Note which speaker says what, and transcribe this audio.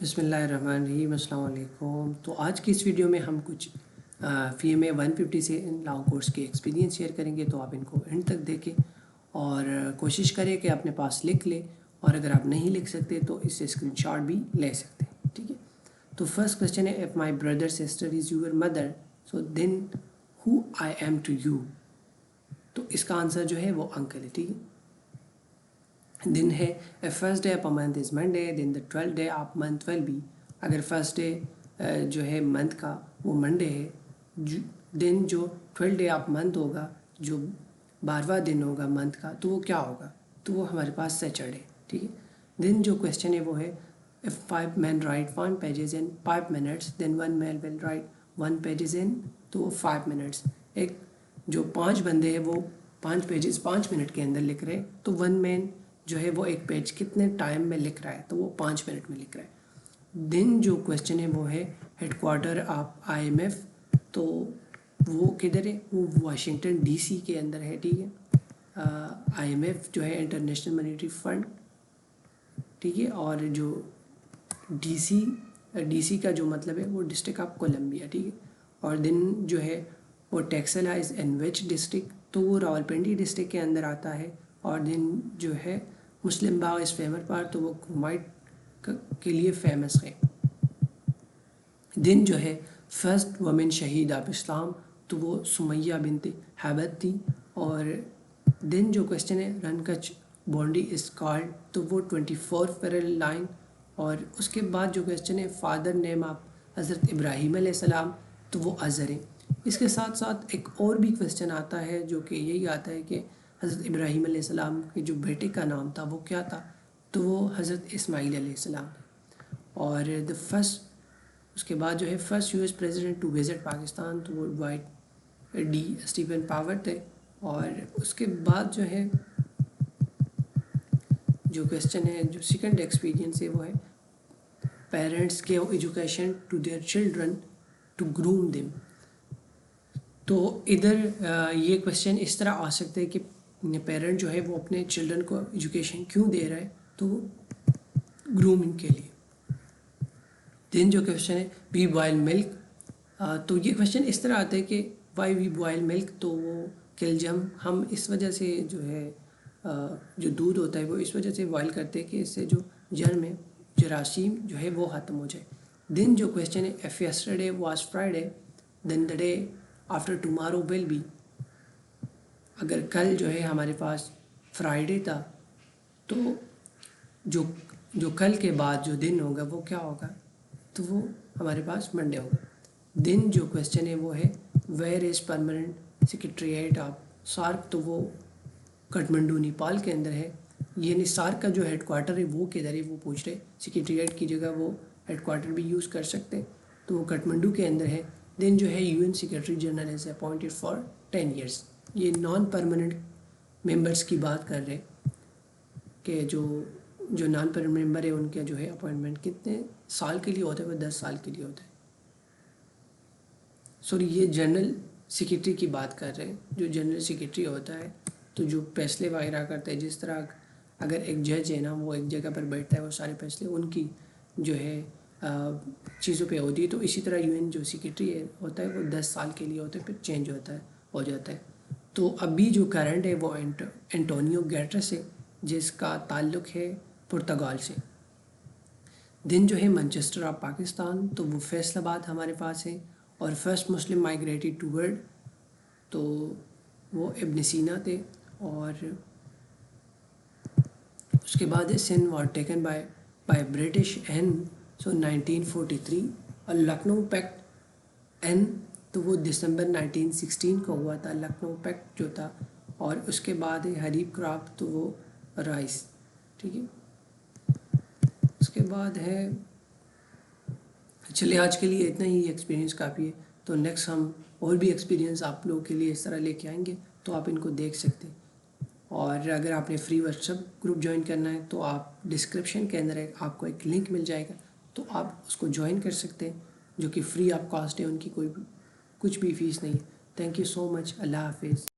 Speaker 1: بسم اللہ الرحمن الرحیم، السلام علیکم۔ تو آج کی اس ویڈیو میں ہم کچھ فی ایم اے 150 سے لاؤ کورس کے ایکسپیرینس شیئر کریں گے، تو آپ ان کو اینڈ تک دیکھیں اور کوشش کریں کہ اپنے پاس لکھ لیں، اور اگر آپ نہیں لکھ سکتے تو اس سے اسکرین شاٹ بھی لے سکتے ہیں، ٹھیک ہے۔ تو فرسٹ کویسچن ہے، if my brother sister is your mother so then who I am to you. تو اس کا آنسر جو ہے وہ انکل ہے، ٹھیک ہے۔ دن ہے first day of a month is Monday, then the 12th day of month will be. اگر فرسٹ ڈے جو ہے منتھ کا وہ منڈے ہے، دن جو 12th ڈے آف منتھ ہوگا، جو 12واں دن ہوگا منتھ کا، تو وہ کیا ہوگا؟ تو وہ ہمارے پاس سیچرڈے، ٹھیک ہے۔ دن جو کویسچن ہے وہ ہے if 5 men write 1 pages in 5 minutes then 1 man will write 1 pages in تو 5 minutes۔ ایک جو 5 بندے ہیں وہ 5 پیجز 5 منٹ کے اندر لکھ رہے ہیں، تو 1 مین جو ہے وہ ایک پیج کتنے ٹائم میں لکھ رہا ہے؟ تو وہ 5 منٹ میں لکھ رہا ہے۔ دن جو کویسچن ہے وہ ہے head quarter of I M F, تو وہ کدھر ہے؟ وہ واشنگٹن ڈی سی کے اندر ہے، ٹھیک ہے۔ آئی ایم ایف جو ہے انٹرنیشنل مانیٹری فنڈ، ٹھیک ہے۔ اور جو ڈی سی کا جو مطلب ہے وہ ڈسٹرکٹ آف کولمبیا، ٹھیک ہے۔ اور دن جو ہے وہ ٹیکسلائز اینڈ ویچ ڈسٹرکٹ، تو وہ راولپنڈی ڈسٹرکٹ کے اندر آتا ہے۔ اور دن جو ہے مسلم باغ اس فیمس پارٹ، تو وہ کرومائٹ کے لیے فیمس ہے۔ دن جو ہے فرسٹ وومن شہید آف اسلام، تو وہ سمیہ بنت حبت تھی۔ اور دن جو کویسچن ہے رنکچ بونڈی از کالڈ، تو وہ 24 پیرل لائن۔ اور اس کے بعد جو کویسچن ہے فادر نیم آف حضرت ابراہیم علیہ السلام، تو وہ ازر ہے۔ اس کے ساتھ ساتھ ایک اور بھی کویسچن آتا ہے جو کہ یہی آتا ہے کہ حضرت ابراہیم علیہ السلام کے جو بیٹے کا نام تھا وہ کیا تھا؟ تو وہ حضرت اسماعیل علیہ السلام۔ اور اس کے بعد جو ہے first U S president to visit Pakistan, تو وہ ڈوائٹ ڈی اسٹیفن پاور تھے۔ اور اس کے بعد جو ہے جو کویسچن ہے جو سیکنڈ ایکسپیرینس ہے وہ ہے parents gave education to their children to groom them. تو ادھر یہ کویسچن اس طرح آ سکتا ہے کہ پیرنٹ جو ہے وہ اپنے چلڈرن کو ایجوکیشن کیوں دے رہا ہے؟ تو گرومنگ کے لیے۔ دین جو کویسچن ہے وی بوائل ملک، تو یہ کویسچن اس طرح آتا ہے کہ وائی وی بوائل ملک، تو وہ کلجم ہم اس وجہ سے جو ہے جو دودھ ہوتا ہے وہ اس وجہ سے بوائل کرتے ہیں کہ اس سے جو جرم ہے جراثیم جو ہے وہ ختم ہو جائے۔ دن جو کویسچن ہے if yesterday was Friday then the day after tomorrow will be. اگر کل جو ہے ہمارے پاس فرائیڈے تھا، تو جو کل کے بعد جو دن ہوگا وہ کیا ہوگا؟ تو وہ ہمارے پاس منڈے ہوگا۔ دن جو کویسچن ہے وہ ہے where is permanent secretariat of SAARC, تو وہ کٹمنڈو نیپال کے اندر ہے۔ یعنی سارک کا جو ہیڈ کوارٹر ہے وہ کدھر ہے وہ پوچھ رہے، سیکریٹریٹ کی جگہ وہ ہیڈ کوارٹر بھی یوز کر سکتے ہیں، تو وہ کٹمنڈو کے اندر ہے۔ دین جو ہے U N secretary general is appointed for 10 years۔ یہ نان پرماننٹ ممبرس کی بات کر رہے کہ جو نان پرماننٹ ممبر ہے ان کا جو ہے اپوائنٹمنٹ کتنے سال کے لیے ہوتا ہے؟ وہ 10 سال کے لیے ہوتا ہے۔ سوری، یہ جنرل سیکریٹری کی بات کر رہے ہیں۔ جو جنرل سیکریٹری ہوتا ہے تو جو فیصلے وغیرہ کرتا ہے، جس طرح اگر ایک جج ہے نا وہ ایک جگہ پر بیٹھتا ہے، وہ سارے فیصلے ان کی جو ہے چیزوں پہ ہوتی ہے، تو اسی طرح یو این جو سیکریٹری ہوتا ہے وہ 10 سال کے لیے ہوتا ہے، پھر چینج ہو جاتا ہے۔ تو ابھی جو کرنٹ ہے وہ انٹونیو گیٹرس ہے، جس کا تعلق ہے پرتگال سے۔ دن جو ہے مانچسٹر آف پاکستان، تو وہ فیصل آباد ہمارے پاس ہے۔ اور first Muslim migrated to world, تو وہ ابن سینا تھے۔ اور اس کے بعد Sindh was taken by British in, so 1943۔ اور لکھنؤ پیکٹ این، تو وہ دسمبر 1916 کو ہوا تھا، لکھنؤ پیکٹ جو تھا۔ اور اس کے بعد ہے حریب کرافٹ، تو وہ رائس، ٹھیک ہے۔ اس کے بعد ہے، چلے آج کے لیے اتنا ہی ایکسپیرینس کافی ہے، تو نیکسٹ ہم اور بھی ایکسپیرینس آپ لوگوں کے لیے اس طرح لے کے آئیں گے، تو آپ ان کو دیکھ سکتے ہیں۔ اور اگر آپ نے free what's app group join کرنا ہے تو آپ ڈسکرپشن کے اندر آپ کو ایک لنک مل جائے گا، تو آپ اس کو جوائن کر سکتے ہیں، جو کہ فری آف کاسٹ ہے، ان کی کوئی کچھ بھی فیس نہیں ہے۔ تھینک یو سو مچ، اللہ حافظ۔